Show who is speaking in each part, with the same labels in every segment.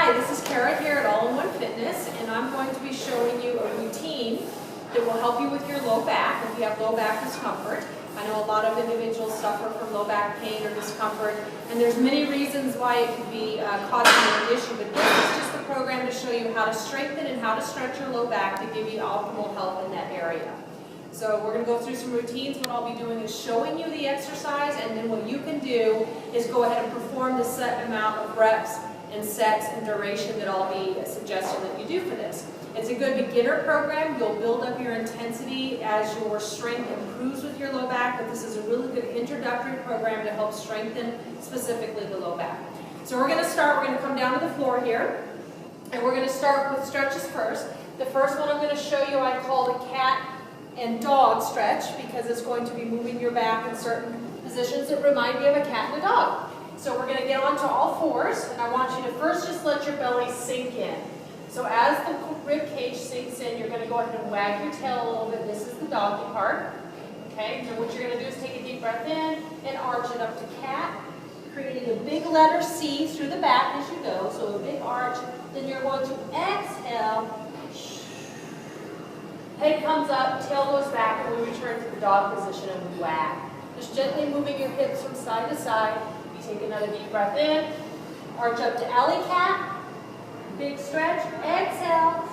Speaker 1: Hi, this is Kara here at All-in-One Fitness, and I'm going to be showing you a routine that will help you with your low back if you have low back discomfort. I know a lot of individuals suffer from low back pain or discomfort, and there's many reasons why it could be causing an issue, but this is just a program to show you how to strengthen and how to stretch your low back to give you optimal health in that area. So we're going to go through some routines. What I'll be doing is showing you the exercise, and then what you can do is go ahead and perform the set amount of reps and sets and duration that I'll be suggesting that you do for this. It's a good beginner program. You'll build up your intensity as your strength improves with your low back, but this is a really good introductory program to help strengthen specifically the low back. So we're going to start, we're going to come down to the floor here, and we're going to start with stretches first. The first one I'm going to show you I call the cat and dog stretch because it's going to be moving your back in certain positions that remind you of a cat and a dog. So we're going to get onto all fours, and I want you to first just let your belly sink in. So as the rib cage sinks in, you're going to go ahead and wag your tail a little bit. This is the doggy part. Okay, so what you're going to do is take a deep breath in and arch it up to cat, creating a big letter C through the back as you go, so a big arch. Then you're going to exhale. Head comes up, tail goes back, and we return to the dog position and we wag. Just gently moving your hips from side to side. You take another deep breath in, arch up to alley cat, big stretch, exhale,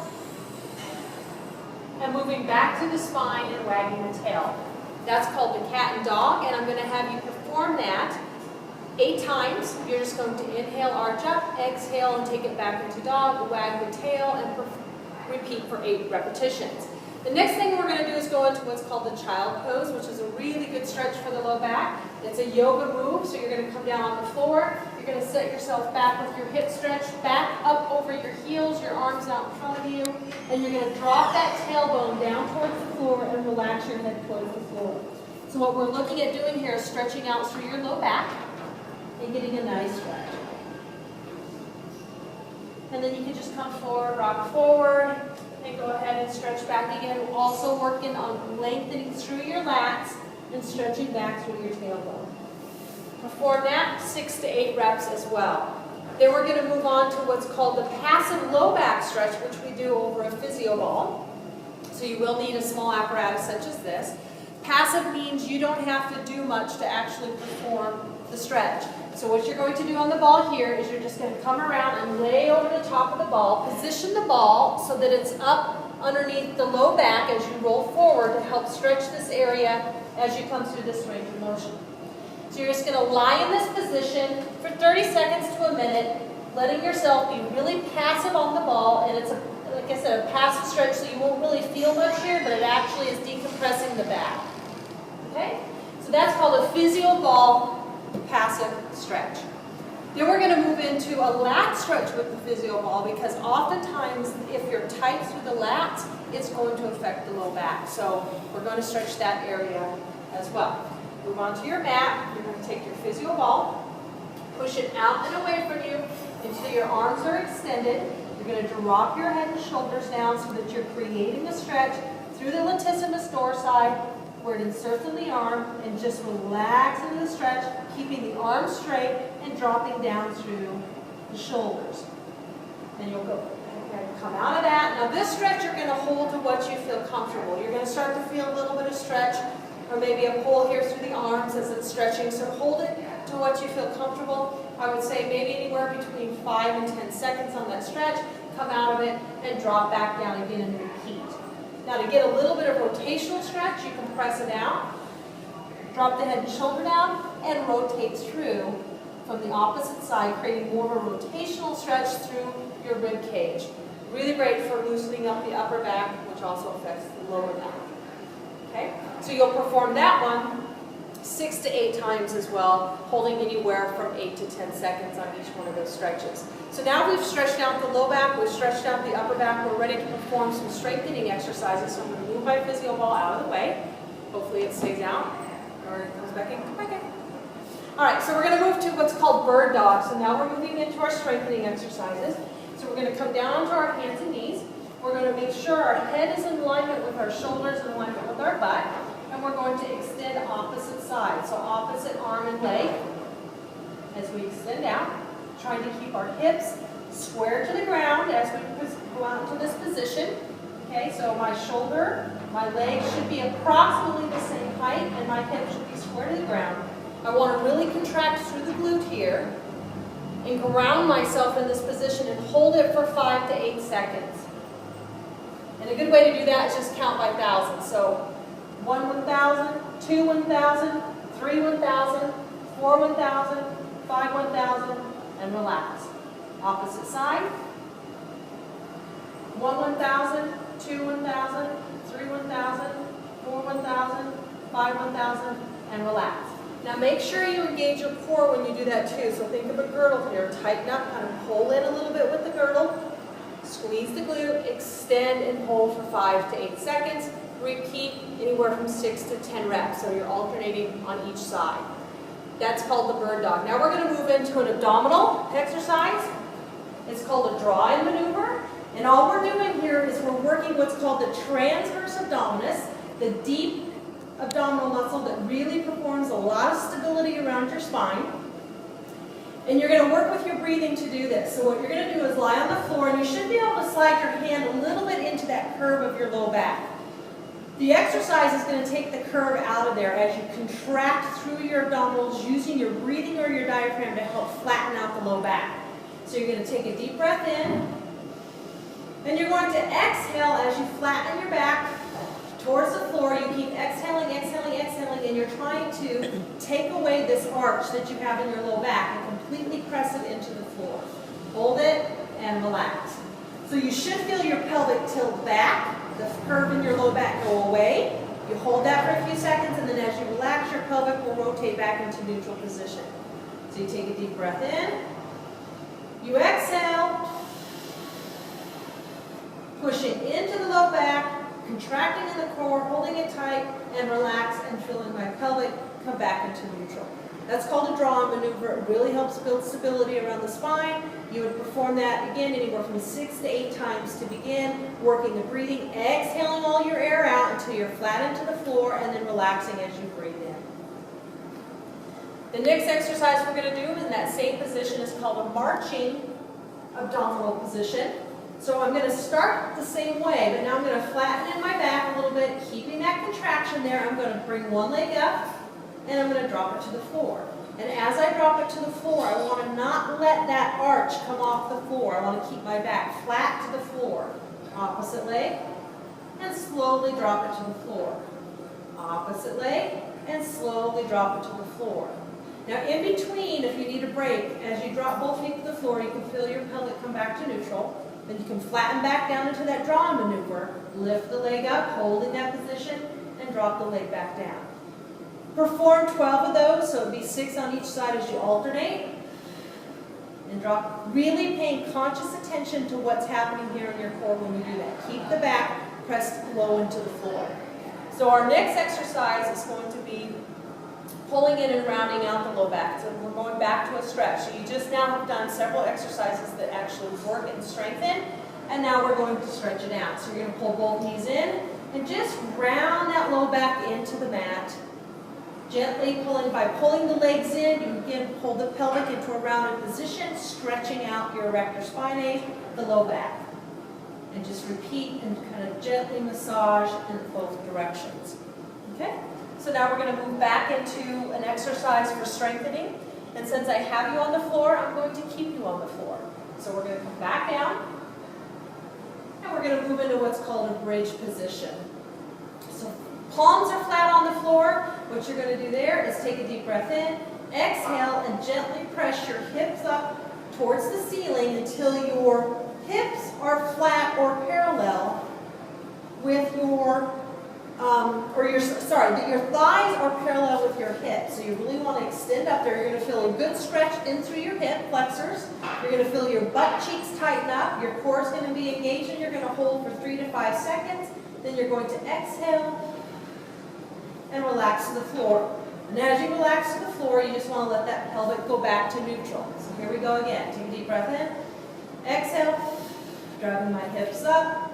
Speaker 1: and moving back to the spine and wagging the tail. That's called the cat and dog, and I'm going to have you perform that 8 times. You're just going to inhale, arch up, exhale, and take it back into dog, wag the tail, and repeat for 8 repetitions. The next thing we're going to do is go into what's called the child pose, which is a really good stretch for the low back. It's a yoga move, so you're going to come down on the floor. You're going to set yourself back with your hips stretched back up over your heels, your arms out in front of you, and you're going to drop that tailbone down towards the floor and relax your head towards the floor. So what we're looking at doing here is stretching out through your low back and getting a nice stretch. And then you can just come forward, rock forward, and go ahead and stretch back again. Also working on lengthening through your lats and stretching back through your tailbone. Perform that 6 to 8 reps as well. Then we're going to move on to what's called the passive low back stretch, which we do over a physio ball. So you will need a small apparatus such as this. Passive means you don't have to do much to actually perform the stretch. So what you're going to do on the ball here is you're just going to come around and lay over the top of the ball, position the ball so that it's up underneath the low back as you roll forward to help stretch this area as you come through this range of motion. So you're just going to lie in this position for 30 seconds to a minute, letting yourself be really passive on the ball, and it's, like I said, a passive stretch, so you won't really feel much here, but it actually is decompressing the back. Okay? So that's called a physio ball passive stretch. Then we're going to move into a lat stretch with the physio ball because oftentimes if you're tight through the lats, it's going to affect the low back. So we're going to stretch that area as well. Move on to your mat. You're going to take your physio ball, push it out and away from you until your arms are extended. You're going to drop your head and shoulders down so that you're creating a stretch through the latissimus dorsi, where it inserts in the arm, and just relax into the stretch, keeping the arm straight and dropping down through the shoulders. And you'll go and come out of that. Now this stretch you're going to hold to what you feel comfortable. You're going to start to feel a little bit of stretch, or maybe a pull here through the arms as it's stretching. So hold it to what you feel comfortable. I would say maybe anywhere between 5 and 10 seconds on that stretch. Come out of it and drop back down again and repeat. Now to get a little bit of rotational stretch, you can press it out, drop the head and shoulder down, and rotate through from the opposite side, creating more of a rotational stretch through your rib cage. Really great for loosening up the upper back, which also affects the lower back. Okay? So you'll perform that one 6 to 8 times as well, holding anywhere from 8 to 10 seconds on each one of those stretches. So now we've stretched out the low back, we've stretched out the upper back, we're ready to perform some strengthening exercises. So I'm going to move my physio ball out of the way. Hopefully it stays out, or it comes back in. Come back in. All right, so we're going to move to what's called bird dog. So now we're moving into our strengthening exercises. So we're going to come down onto our hands and knees. We're going to make sure our head is in alignment with our shoulders, in alignment with our butt. And we're going to extend opposite side. So opposite arm and leg as we extend out, trying to keep our hips square to the ground as we go out into this position. Okay, so my shoulder, my legs should be approximately the same height, and my hips should be square to the ground. I want to really contract through the glute here and ground myself in this position and hold it for 5 to 8 seconds. And a good way to do that is just count by thousands. So 1 1,000, 2 1,000, 3 1,000, 4 1,000, 5 1,000, and relax. Opposite side. 1 1,000, 2 1,000, 3 1,000, 4 1,000, 5 1,000, and relax. Now make sure you engage your core when you do that too. So think of a girdle here. Tighten up, kind of pull in a little bit with the girdle. Squeeze the glute, extend and hold for 5 to 8 seconds. Repeat anywhere from 6 to 10 reps. So you're alternating on each side. That's called the bird dog. Now we're going to move into an abdominal exercise. It's called a draw-in maneuver. And all we're doing here is we're working what's called the transverse abdominis, the deep abdominal muscle that really performs a lot of stability around your spine. And you're going to work with your breathing to do this. So what you're going to do is lie on the floor, and you should be able to slide your hand a little bit into that curve of your low back. The exercise is going to take the curve out of there as you contract through your abdominals using your breathing or your diaphragm to help flatten out the low back. So you're going to take a deep breath in, and you're going to exhale as you flatten your back towards the floor. You keep exhaling, exhaling, exhaling, and you're trying to take away this arch that you have in your low back and completely press it into the floor. Hold it and relax. So you should feel your pelvic tilt back, the curve in your low back go away. You hold that for a few seconds, and then as you relax, your pelvic will rotate back into neutral position. So you take a deep breath in, you exhale, pushing into the low back, contracting in the core, holding it tight, and relax, and feeling my pelvic come back into neutral. That's called a draw-in maneuver. It really helps build stability around the spine. You would perform that, again, anywhere from 6 to 8 times to begin, working the breathing, exhaling all your air out until you're flat into the floor, and then relaxing as you breathe in. The next exercise we're going to do in that same position is called a marching abdominal position. So I'm going to start the same way, but now I'm going to flatten in my back a little bit, keeping that contraction there. I'm going to bring one leg up, and I'm going to drop it to the floor. And as I drop it to the floor, I want to not let that arch come off the floor. I want to keep my back flat to the floor. Opposite leg, and slowly drop it to the floor. Opposite leg, and slowly drop it to the floor. Now in between, if you need a break, as you drop both feet to the floor, you can feel your pelvic come back to neutral. Then you can flatten back down into that draw maneuver, lift the leg up, holding that position, and drop the leg back down. Perform 12 of those, so it would be 6 on each side as you alternate. And drop, really paying conscious attention to what's happening here in your core when you do that. Keep the back pressed low into the floor. So our next exercise is going to be pulling in and rounding out the low back. So we're going back to a stretch. So you just now have done several exercises that actually work and strengthen, and now we're going to stretch it out. So you're going to pull both knees in and just round that low back into the mat. Gently pulling, by pulling the legs in, you again pull the pelvic into a rounded position, stretching out your erector spinae, the low back. And just repeat and kind of gently massage in both directions. Okay? So now we're going to move back into an exercise for strengthening. And since I have you on the floor, I'm going to keep you on the floor. So we're going to come back down. And we're going to move into what's called a bridge position. So palms are flat on the floor. What you're going to do there is take a deep breath in, exhale, and gently press your hips up towards the ceiling until your hips are flat or parallel with your your thighs are parallel with your hips. So you really want to extend up there. You're going to feel a good stretch in through your hip flexors. You're going to feel your butt cheeks tighten up. Your core is going to be engaged, and you're going to hold for 3 to 5 seconds. Then you're going to exhale and relax to the floor. And as you relax to the floor, you just want to let that pelvic go back to neutral. So here we go again. Take a deep breath in. Exhale, driving my hips up.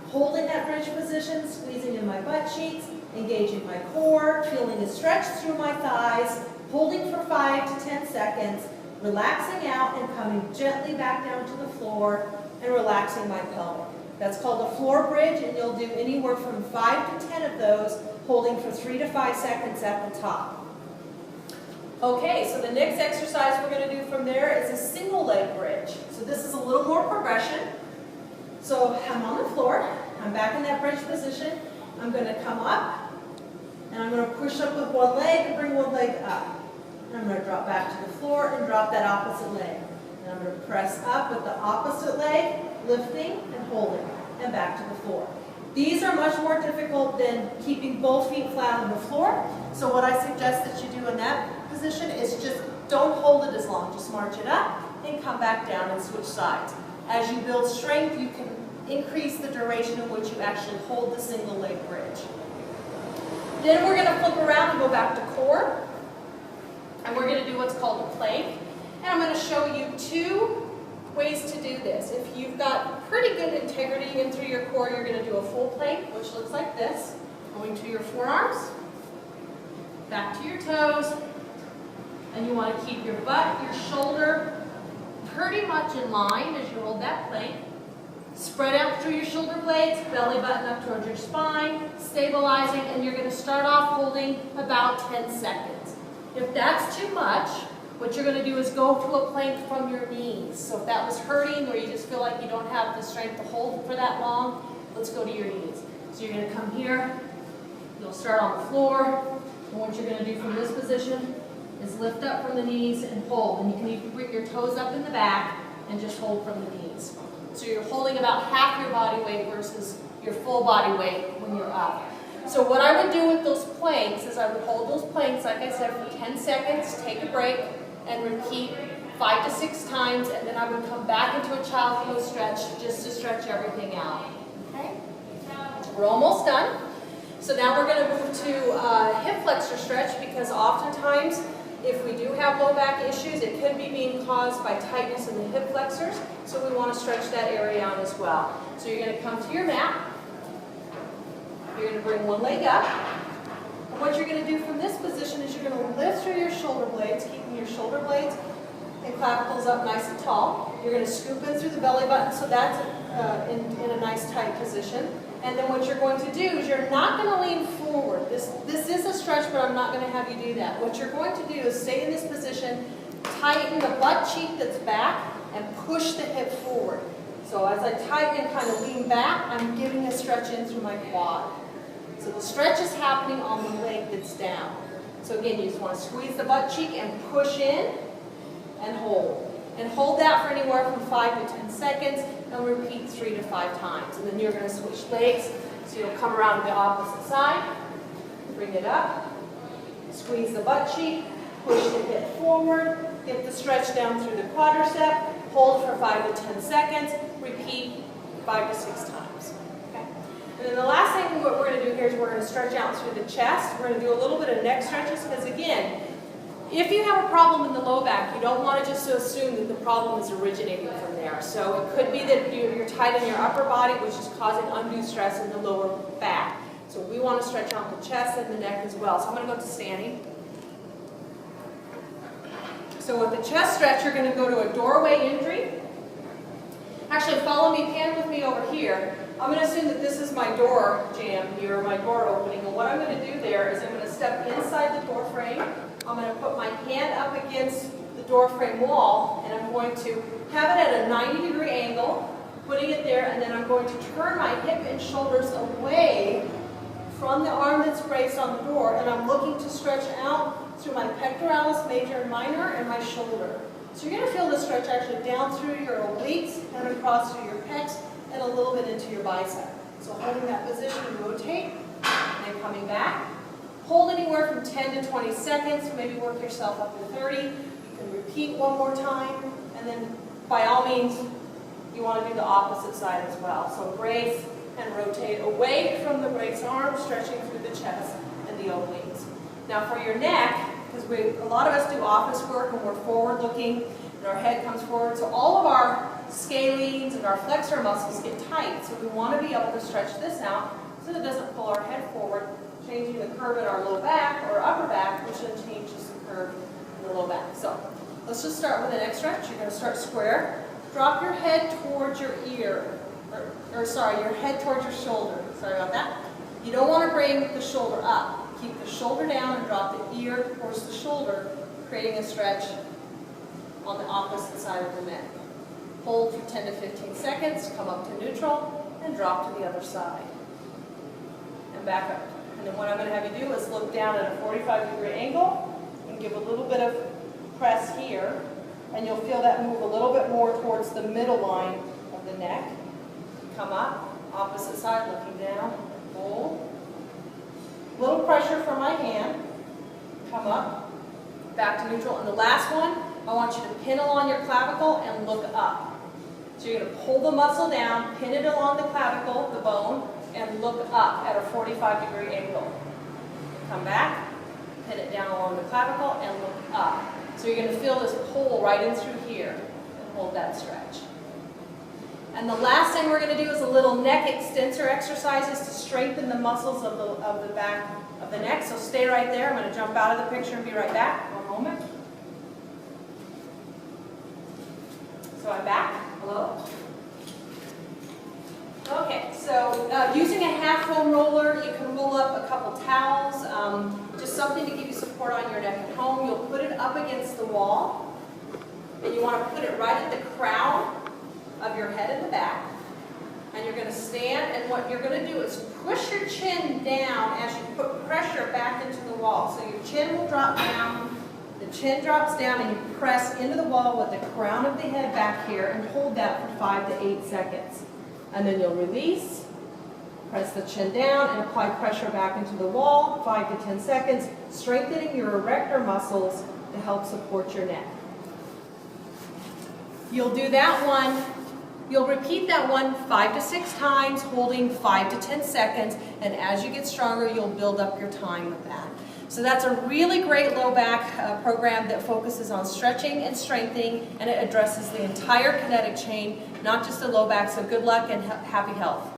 Speaker 1: Holding that bridge position, squeezing in my butt cheeks, engaging my core, feeling a stretch through my thighs, holding for 5 to 10 seconds, relaxing out and coming gently back down to the floor and relaxing my pelvic. That's called a floor bridge, and you'll do anywhere from 5 to 10 of those, holding for 3 to 5 seconds at the top. Okay, so the next exercise we're going to do from there is a single leg bridge. So this is a little more progression. So I'm on the floor, I'm back in that bridge position. I'm going to come up, and I'm going to push up with one leg and bring one leg up. And I'm going to drop back to the floor and drop that opposite leg. And I'm going to press up with the opposite leg, lifting and holding, and back to the floor. These are much more difficult than keeping both feet flat on the floor. So what I suggest that you do in that position is just don't hold it as long. Just march it up and come back down and switch sides. As you build strength, you can increase the duration in which you actually hold the single leg bridge. Then we're going to flip around and go back to core. And we're going to do what's called a plank. And I'm going to show you 2 ways to do this. If you've got pretty good integrity in through your core, you're going to do a full plank, which looks like this. Going to your forearms, back to your toes, and you want to keep your butt, your shoulder pretty much in line as you hold that plank. Spread out through your shoulder blades, belly button up towards your spine, stabilizing, and you're going to start off holding about 10 seconds. If that's too much, what you're going to do is go to a plank from your knees. So if that was hurting or you just feel like you don't have the strength to hold for that long, let's go to your knees. So you're going to come here, you'll start on the floor, and what you're going to do from this position is lift up from the knees and hold. And you can even bring your toes up in the back and just hold from the knees. So you're holding about half your body weight versus your full body weight when you're up. So what I would do with those planks is I would hold those planks, like I said, for 10 seconds, take a break, and repeat 5 to 6 times, and then I would come back into a child's pose stretch just to stretch everything out. Okay? We're almost done. So now we're going to move to hip flexor stretch, because oftentimes if we do have low back issues, it could be being caused by tightness in the hip flexors, so we want to stretch that area out as well. So you're going to come to your mat. You're going to bring one leg up. And what you're going to do from this position is you're going to lift through your shoulder blades, keeping your shoulder blades and clavicles up nice and tall. You're going to scoop in through the belly button, so that's in a nice tight position. And then what you're going to do is you're not going to lean forward. This is a stretch, but I'm not going to have you do that. What you're going to do is stay in this position, tighten the butt cheek that's back, and push the hip forward. So as I tighten and kind of lean back, I'm giving a stretch in through my quad. So the stretch is happening on the leg that's down. So again, you just want to squeeze the butt cheek and push in and hold. And hold that for anywhere from 5 to 10 seconds, and repeat 3 to 5 times. And then you're going to switch legs, so you'll come around to the opposite side, bring it up, squeeze the butt cheek, push the hip forward, get the stretch down through the quadricep, hold for 5 to 10 seconds, repeat 5 to 6 times. Okay? And then the last thing what we're going to do here is we're going to stretch out through the chest. We're going to do a little bit of neck stretches, because again, if you have a problem in the low back, you don't want to just assume that the problem is originating from there. So it could be that you're tight in your upper body, which is causing undue stress in the lower back. So we want to stretch out the chest and the neck as well. So I'm going to go to standing. So with the chest stretch, you're going to go to a doorway injury. Actually, follow me, pan with me over here. I'm going to assume that this is my door jamb here, or my door opening. And what I'm going to do there is I'm going to step inside the door frame. I'm going to put my hand up against the door frame wall, and I'm going to have it at a 90-degree angle, putting it there, and then I'm going to turn my hip and shoulders away from the arm that's braced on the door, and I'm looking to stretch out through my pectoralis major and minor and my shoulder. So you're going to feel the stretch actually down through your obliques and across through your pecs and a little bit into your bicep. So holding that position, rotate, and then coming back. Hold anywhere from 10 to 20 seconds, maybe work yourself up to 30. You can repeat one more time, and then by all means, you want to do the opposite side as well. So brace and rotate away from the braced arm, stretching through the chest and the obliques. Now for your neck, because a lot of us do office work and we're forward looking and our head comes forward, so all of our scalenes and our flexor muscles get tight. So we want to be able to stretch this out so that it doesn't pull our head forward, changing the curve in our low back or upper back, which then changes the curve in the low back. So Let's just start with a neck stretch. You're going to start square. Drop your head towards your ear, your head towards your shoulder. Sorry about that. You don't want to bring the shoulder up. Keep the shoulder down and drop the ear towards the shoulder, creating a stretch on the opposite side of the neck. Hold for 10 to 15 seconds, come up to neutral, and drop to the other side. And back up. And then what I'm going to have you do is look down at a 45-degree angle and give a little bit of press here, and you'll feel that move a little bit more towards the middle line of the neck. Come up, opposite side, looking down, hold. Little pressure from my hand. Come up, back to neutral. And the last one, I want you to pin along your clavicle and look up. So you're going to pull the muscle down, pin it along the clavicle, the bone, and look up at a 45-degree angle. Come back, pin it down along the clavicle, and look up. So you're going to feel this pull right in through here, and hold that stretch. And the last thing we're going to do is a little neck extensor exercises to strengthen the muscles of the back of the neck. So stay right there. I'm going to jump out of the picture and be right back. One moment. So I'm back. Hello. Okay, so using a half foam roller, you can roll up a couple towels, just something to give you support on your neck at home. You'll put it up against the wall, and you want to put it right at the crown of your head in the back. And you're going to stand, and what you're going to do is push your chin down as you put pressure back into the wall. So your chin will drop down, the chin drops down, and you press into the wall with the crown of the head back here and hold that for 5 to 8 seconds. And then you'll release, press the chin down, and apply pressure back into the wall, 5 to 10 seconds, strengthening your erector muscles to help support your neck. You'll do that one. You'll repeat that one 5 to 6 times, holding 5 to 10 seconds, and as you get stronger, you'll build up your time with that. So that's a really great low back program that focuses on stretching and strengthening, and it addresses the entire kinetic chain, not just the low back. So good luck and happy health.